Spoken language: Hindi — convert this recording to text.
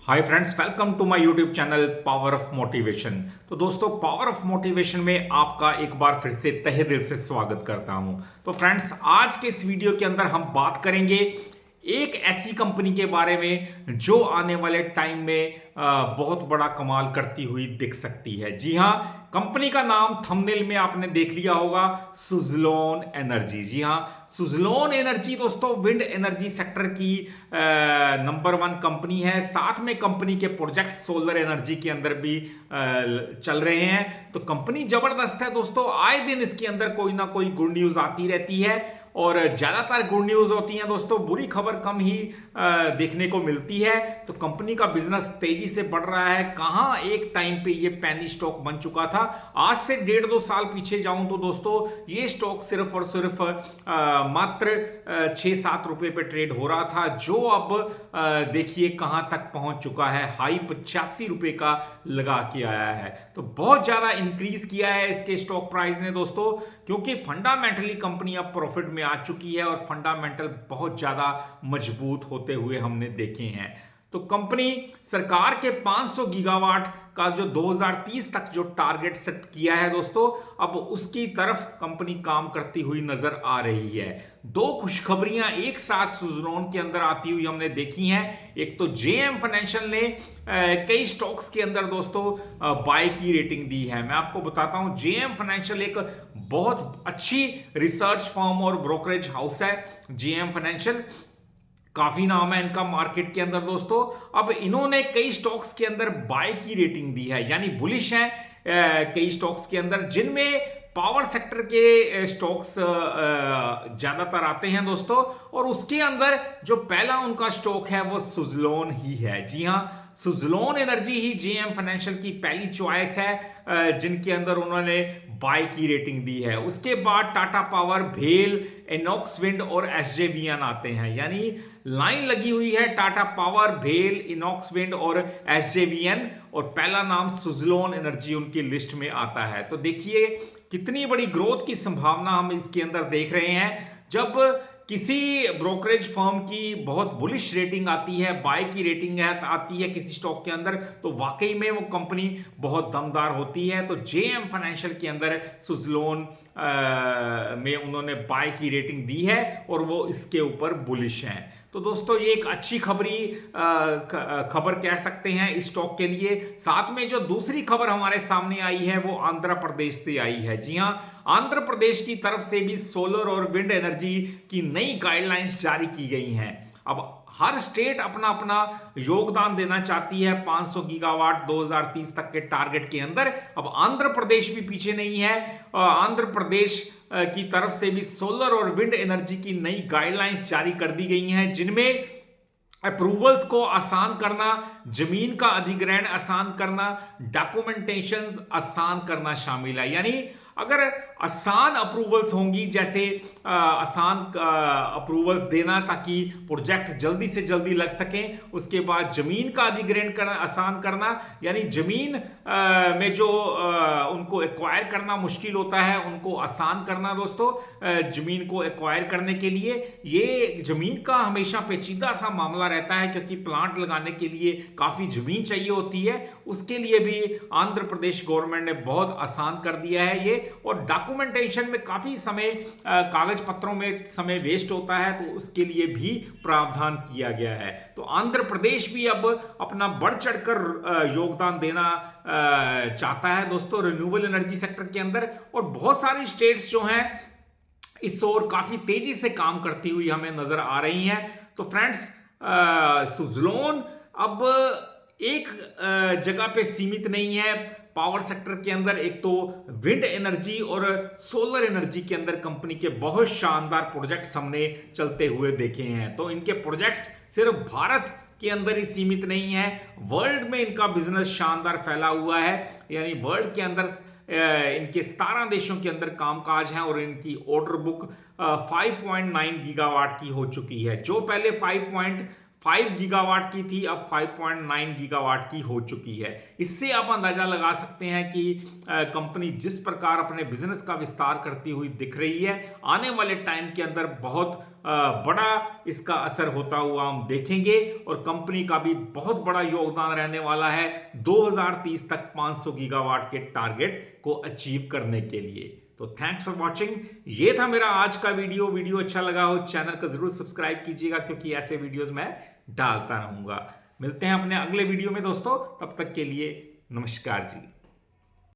Hi friends, welcome to my YouTube channel power of motivation. तो दोस्तों, पावर ऑफ मोटिवेशन में आपका एक बार फिर से तहे दिल से स्वागत करता हूं। तो फ्रेंड्स, आज के इस वीडियो के अंदर हम बात करेंगे एक ऐसी कंपनी के बारे में जो आने वाले टाइम में बहुत बड़ा कमाल करती हुई दिख सकती है। जी हाँ, कंपनी का नाम थंबनेल में आपने देख लिया होगा, सुजलोन एनर्जी। जी हाँ, सुजलोन एनर्जी दोस्तों विंड एनर्जी सेक्टर की नंबर 1 कंपनी है। साथ में कंपनी के प्रोजेक्ट सोलर एनर्जी के अंदर भी चल रहे हैं। तो कंपनी जबरदस्त है दोस्तों। आए दिन इसके अंदर कोई ना कोई गुड न्यूज आती रहती है और ज्यादातर गुड न्यूज होती हैं दोस्तों, बुरी खबर कम ही देखने को मिलती है। तो कंपनी का बिजनेस तेजी से बढ़ रहा है। कहां एक टाइम पे ये पैनी स्टॉक बन चुका था। आज से 1.5-2 साल पीछे जाऊं तो दोस्तों, ये स्टॉक सिर्फ और सिर्फ मात्र 6-7 रुपए पे ट्रेड हो रहा था, जो अब देखिए कहां तक पहुंच चुका है। हाई 85 रुपए का लगा के आया है। तो बहुत ज्यादा इंक्रीज किया है इसके स्टॉक प्राइस ने दोस्तों, क्योंकि फंडामेंटली कंपनी अब प्रॉफिट में आ चुकी है और फंडामेंटल बहुत ज्यादा मजबूत होते हुए हमने देखे हैं। तो कंपनी सरकार के 500 गीगावाट का जो 2030 तक जो टारगेट सेट किया है दोस्तों, अब उसकी तरफ कंपनी काम करती हुई नजर आ रही है। दो खुशखबरियां एक साथ सुजलोन के अंदर आती हुई हमने देखी हैं। एक तो जेएम फाइनेंशियल ने कई स्टॉक्स के अंदर दोस्तों बाय की रेटिंग दी है। मैं आपको बताता हूं, जेएम फाइनेंशियल एक बहुत अच्छी रिसर्च फर्म और ब्रोकरेज हाउस है। जेएम फाइनेंशियल काफी नाम है इनका मार्केट के अंदर दोस्तों। अब इन्होंने कई स्टॉक्स के अंदर बाय की रेटिंग दी है, यानी बुलिश है कई स्टॉक्स के अंदर, जिनमें पावर सेक्टर के स्टॉक्स ज्यादातर आते हैं दोस्तों। और उसके अंदर जो पहला उनका स्टॉक है वो सुजलोन ही है। जी हाँ, सुजलोन एनर्जी ही जेएम फाइनेंशियल की पहली चॉइस है जिनके अंदर उन्होंने बाय की रेटिंग दी है। उसके बाद टाटा पावर, भेल, इनॉक्स विंड और एसजेवीएन आते हैं। यानी लाइन लगी हुई है टाटा पावर, भेल, इनॉक्स विंड और एसजेवीएन, और पहला नाम सुजलोन एनर्जी उनकी लिस्ट में आता है। तो देखिए कितनी बड़ी ग्रोथ की संभावना हम इसके अंदर देख रहे हैं। जब किसी ब्रोकरेज फर्म की बहुत बुलिश रेटिंग आती है, बाय की रेटिंग आती है किसी स्टॉक के अंदर, तो वाकई में वो कंपनी बहुत दमदार होती है। तो जेएम फाइनेंशियल के अंदर सुजलोन में उन्होंने बाय की रेटिंग दी है और वो इसके ऊपर बुलिश हैं। तो दोस्तों, ये एक अच्छी खबर कह सकते हैं इस स्टॉक के लिए। साथ में जो दूसरी खबर हमारे सामने आई है वो आंध्र प्रदेश से आई है। जी हाँ, आंध्र प्रदेश की तरफ से भी सोलर और विंड एनर्जी की नई गाइडलाइंस जारी की गई हैं। अब हर स्टेट अपना अपना योगदान देना चाहती है 500 गीगावाट 2030 तक के टारगेट के अंदर। अब आंध्र प्रदेश भी पीछे नहीं है। आंध्र प्रदेश की तरफ से भी सोलर और विंड एनर्जी की नई गाइडलाइंस जारी कर दी गई हैं, जिनमें अप्रूवल्स को आसान करना, जमीन का अधिग्रहण आसान करना, डॉक्यूमेंटेशंस आसान करना शामिल है। यानी अगर आसान अप्रूवल्स होंगी, जैसे आसान अप्रूवल्स देना ताकि प्रोजेक्ट जल्दी से जल्दी लग सकें, उसके बाद जमीन का अधिग्रहण करना आसान करना, यानी जमीन में जो उनको एक्वायर करना मुश्किल होता है उनको आसान करना दोस्तों। जमीन को एक्वायर करने के लिए, ये जमीन का हमेशा पेचीदा सा मामला रहता है, क्योंकि प्लांट लगाने के लिए काफी जमीन चाहिए होती है। उसके लिए भी आंध्र प्रदेश गवर्नमेंट ने बहुत आसान कर दिया है ये। और डॉक्यूमेंटेशन में काफी समय, कागज पत्रों में समय वेस्ट होता है, तो उसके लिए भी प्रावधान किया गया है। तो आंध्र प्रदेश भी अब अपना बढ़ चढ़कर योगदान देना चाहता है दोस्तों रिन्यूएबल एनर्जी सेक्टर के अंदर। और बहुत सारी स्टेट्स जो हैं इस ओर काफी तेजी से काम करती हुई हमें नजर आ रही हैं। तो फ्रेंड्स, सुजलोन अब एक जगह पे सीमित नहीं है पावर सेक्टर के अंदर। एक तो विंड एनर्जी और सोलर एनर्जी के अंदर कंपनी के बहुत शानदार प्रोजेक्ट्स हमने चलते हुए देखे हैं। तो इनके प्रोजेक्ट्स सिर्फ भारत के अंदर ही सीमित नहीं है, वर्ल्ड में इनका बिजनेस शानदार फैला हुआ है। यानी वर्ल्ड के अंदर इनके 17 देशों के अंदर कामकाज है और इनकी ऑर्डर बुक 5.9 गीगावाट की हो चुकी है, जो पहले 5 गीगावाट की थी, अब 5.9 गीगावाट की हो चुकी है। इससे आप अंदाजा लगा सकते हैं कि कंपनी जिस प्रकार अपने बिजनेस का विस्तार करती हुई दिख रही है, आने वाले टाइम के अंदर बहुत बड़ा इसका असर होता हुआ हम देखेंगे और कंपनी का भी बहुत बड़ा योगदान रहने वाला है 2030 तक 500 गीगावाट के टारगेट को अचीव करने के लिए। तो थैंक्स फॉर वॉचिंग। ये था मेरा आज का वीडियो अच्छा लगा हो चैनल को जरूर सब्सक्राइब कीजिएगा, क्योंकि ऐसे वीडियोस मैं डालता रहूंगा। मिलते हैं अपने अगले वीडियो में दोस्तों, तब तक के लिए नमस्कार जी।